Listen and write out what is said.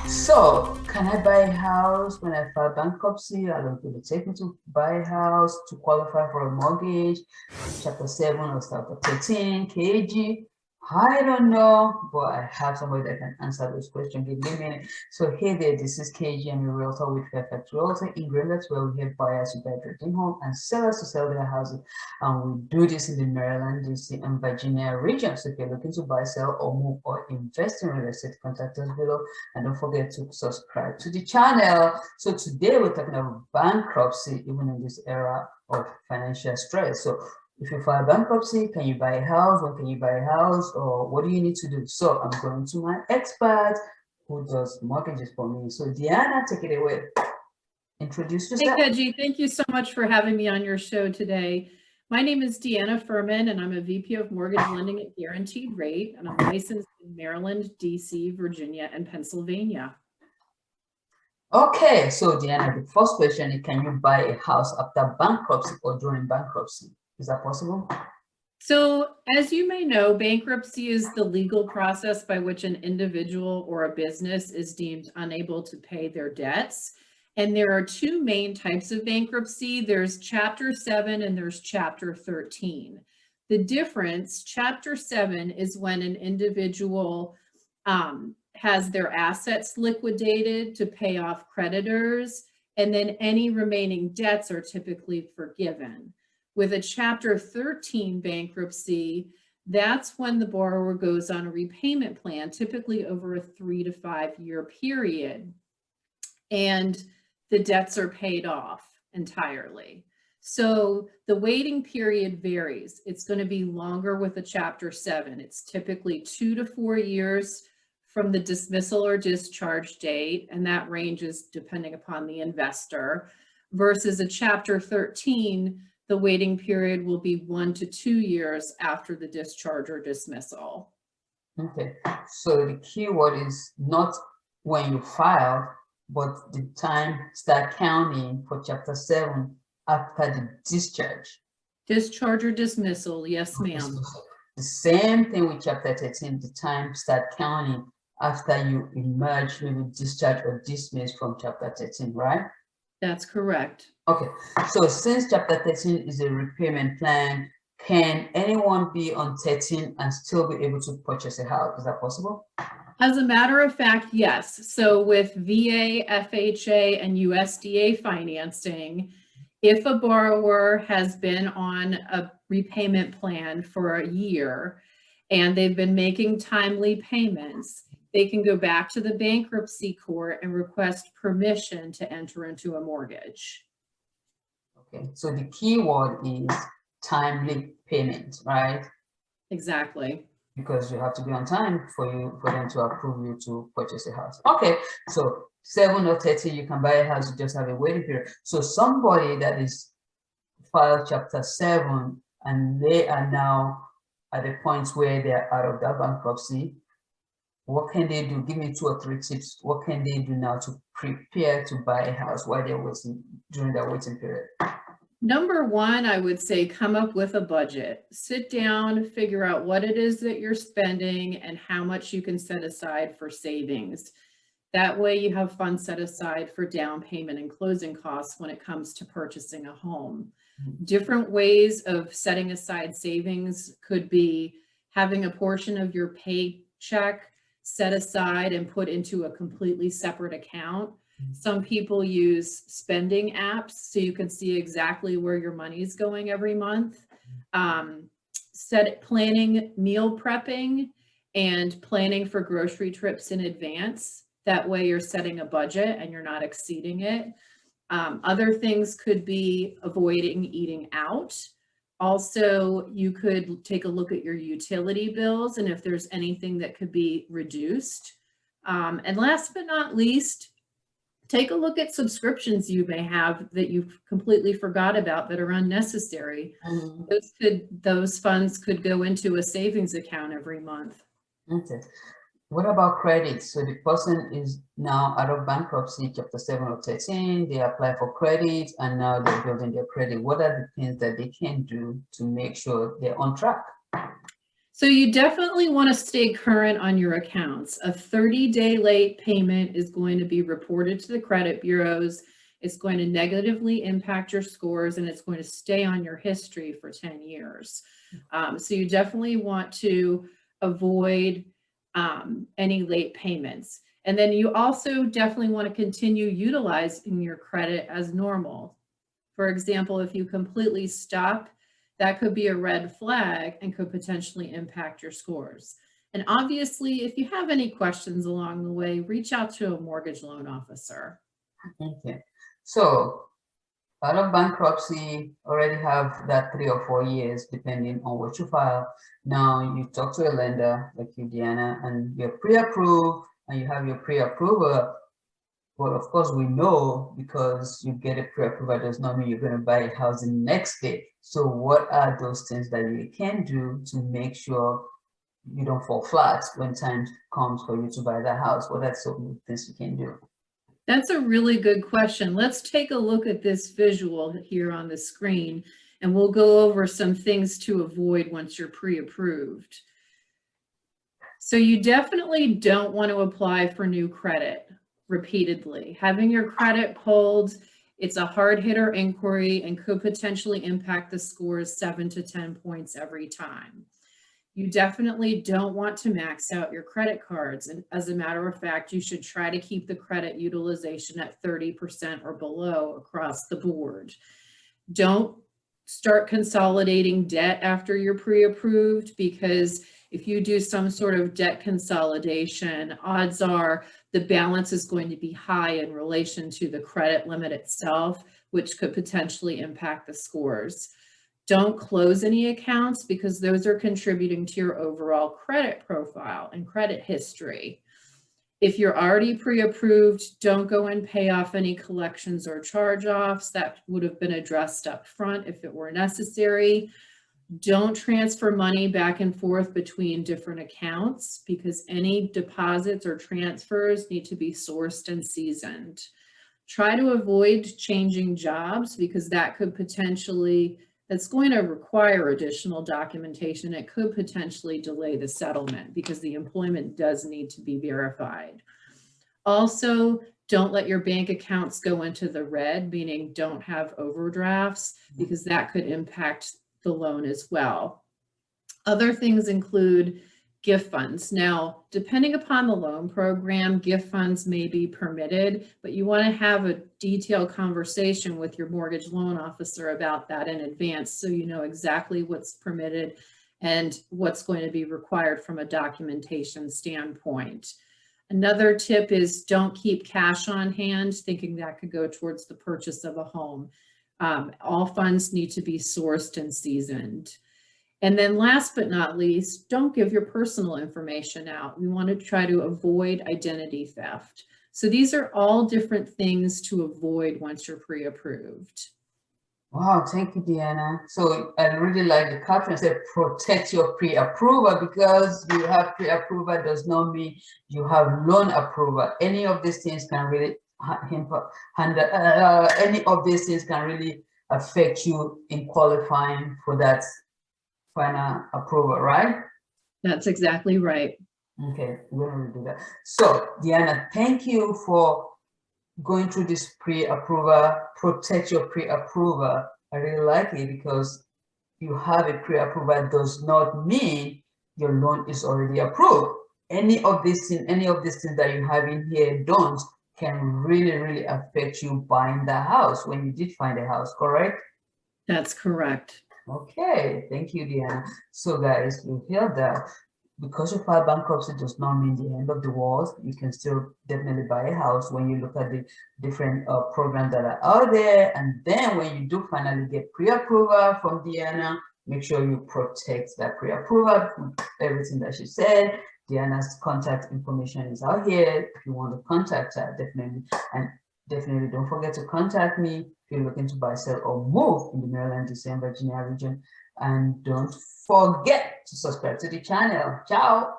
So, can I buy a house when I file bankruptcy? How long will it take me to buy a house to qualify for a mortgage? Chapter 7 or Chapter 13, KG? I don't know, but I have somebody that can answer those questions. Give me a minute. So, hey there, this is KG. I'm a realtor with Fairfax Realtor in Greenwich, where we help buyers to buy their dream home and sellers to sell their houses. And we do this in the Maryland, DC, and Virginia region. So, if you're looking to buy, sell, or move, or invest in real estate, contact us below. And don't forget to subscribe to the channel. So today we're talking about bankruptcy, even in this era of financial stress. So if you file bankruptcy, can you buy a house? When can you buy a house? Or what do you need to do? So I'm going to my expert who does mortgages for me. So Deanna, take it away. Introduce yourself. Hey, Keji, thank you so much for having me on your show today. My name is Deanna Furman, and I'm a VP of Mortgage Lending at Guaranteed Rate, and I'm licensed in Maryland, DC, Virginia, and Pennsylvania. Okay, so Deanna, the first question is, can you buy a house after bankruptcy or during bankruptcy? Is that possible? So, as you may know, bankruptcy is the legal process by which an individual or a business is deemed unable to pay their debts. And there are two main types of bankruptcy. There's Chapter 7 and there's Chapter 13. The difference, Chapter 7 is when an individual has their assets liquidated to pay off creditors, and then any remaining debts are typically forgiven. With a Chapter 13 bankruptcy, that's when the borrower goes on a repayment plan, typically over a 3 to 5 year period, and the debts are paid off entirely. So the waiting period varies. It's going to be longer with a Chapter 7. It's typically 2 to 4 years from the dismissal or discharge date, and that ranges depending upon the investor, versus a Chapter 13, the waiting period will be 1 to 2 years after the discharge or dismissal. Okay, so the key word is not when you file, but the time start counting for Chapter 7 after the discharge. Discharge or dismissal, yes, ma'am. The same thing with Chapter 13, the time start counting after you emerge, maybe discharge or dismiss from Chapter 13, right? That's correct. Okay, so since Chapter 13 is a repayment plan, can anyone be on 13 and still be able to purchase a house? Is that possible? As a matter of fact, yes. So with VA, FHA, and USDA financing, if a borrower has been on a repayment plan for a year and they've been making timely payments, they can go back to the bankruptcy court and request permission to enter into a mortgage. Okay, so the key word is timely payment, right? Exactly. Because you have to be on time for them to approve you to purchase a house. Okay, so 7 or 13, you can buy a house, you just have a waiting period. So somebody that is filed Chapter 7 and they are now at the point where they're out of that bankruptcy, what can they do? Give me 2 or 3 tips. What can they do now to prepare to buy a house while they're waiting during that waiting period? Number one, I would say come up with a budget. Sit down, figure out what it is that you're spending and how much you can set aside for savings. That way you have funds set aside for down payment and closing costs when it comes to purchasing a home. Different ways of setting aside savings could be having a portion of your paycheck set aside and put into a completely separate account. Some people use spending apps so you can see exactly where your money is going every month. Planning meal prepping and planning for grocery trips in advance. That way you're setting a budget and you're not exceeding it. Other things could be avoiding eating out. Also, you could take a look at your utility bills and if there's anything that could be reduced. And last but not least, take a look at subscriptions you may have that you've completely forgot about that are unnecessary. Those funds could go into a savings account every month. Okay. What about credit? So the person is now out of bankruptcy, Chapter 7 or 13, they apply for credit and now they're building their credit. What are the things that they can do to make sure they're on track? So you definitely want to stay current on your accounts. A 30-day late payment is going to be reported to the credit bureaus. It's going to negatively impact your scores, and it's going to stay on your history for 10 years. So you definitely want to avoid any late payments. And then you also definitely want to continue utilizing your credit as normal. For example, if you completely stop, that could be a red flag and could potentially impact your scores. And obviously, if you have any questions along the way, reach out to a mortgage loan officer. Okay. So out of bankruptcy already have that 3 or 4 years, depending on what you file. Now you talk to a lender like you, Deanna, and you're pre-approved and you have your pre-approval. Well, of course, we know because you get a pre-approval does not mean you're going to buy a house the next day. So what are those things that you can do to make sure you don't fall flat when time comes for you to buy that house? What are some things you can do? That's a really good question. Let's take a look at this visual here on the screen, and we'll go over some things to avoid once you're pre-approved. So you definitely don't want to apply for new credit repeatedly. Having your credit pulled, it's a hard hitter inquiry and could potentially impact the scores 7 to 10 points every time. You definitely don't want to max out your credit cards. And as a matter of fact, you should try to keep the credit utilization at 30% or below across the board. Don't start consolidating debt after you're pre-approved, because if you do some sort of debt consolidation, odds are the balance is going to be high in relation to the credit limit itself, which could potentially impact the scores. Don't close any accounts because those are contributing to your overall credit profile and credit history. If you're already pre-approved, don't go and pay off any collections or charge-offs. That would have been addressed up front if it were necessary. Don't transfer money back and forth between different accounts because any deposits or transfers need to be sourced and seasoned. Try to avoid changing jobs because that could potentially, that's going to require additional documentation. It could potentially delay the settlement because the employment does need to be verified. Also, don't let your bank accounts go into the red, meaning don't have overdrafts, because that could impact the loan as well. Other things include gift funds. Now, depending upon the loan program, gift funds may be permitted, but you want to have a detailed conversation with your mortgage loan officer about that in advance so you know exactly what's permitted and what's going to be required from a documentation standpoint. Another tip is don't keep cash on hand, thinking that could go towards the purchase of a home. All funds need to be sourced and seasoned. And then last but not least, don't give your personal information out. We want to try to avoid identity theft. So these are all different things to avoid once you're pre-approved. Wow, thank you, Deanna. So I really like the caption said protect your pre-approval, because you have pre-approval does not mean you have loan approval. Any of these things can really affect you in qualifying for that final approval, right? That's exactly right. Okay, we're going to do that. So Deanna, thank you for going through this pre-approval, protect your pre-approval. I really like it because you have a pre-approval does not mean your loan is already approved. Any of these things that you have in here don't can really affect you buying the house when you did find a house, correct? That's correct. Okay, thank you, Deanna. So guys, you hear that. Because you file bankruptcy does not mean the end of the world. You can still definitely buy a house when you look at the different programs that are out there. And then when you do finally get pre-approval from Deanna, make sure you protect that pre-approval, everything that she said. Deanna's contact information is out here if you want to contact her, definitely. And definitely don't forget to contact me if you're looking to buy, sell, or move in the Maryland, DC, and Virginia region. And don't forget to subscribe to the channel. Ciao.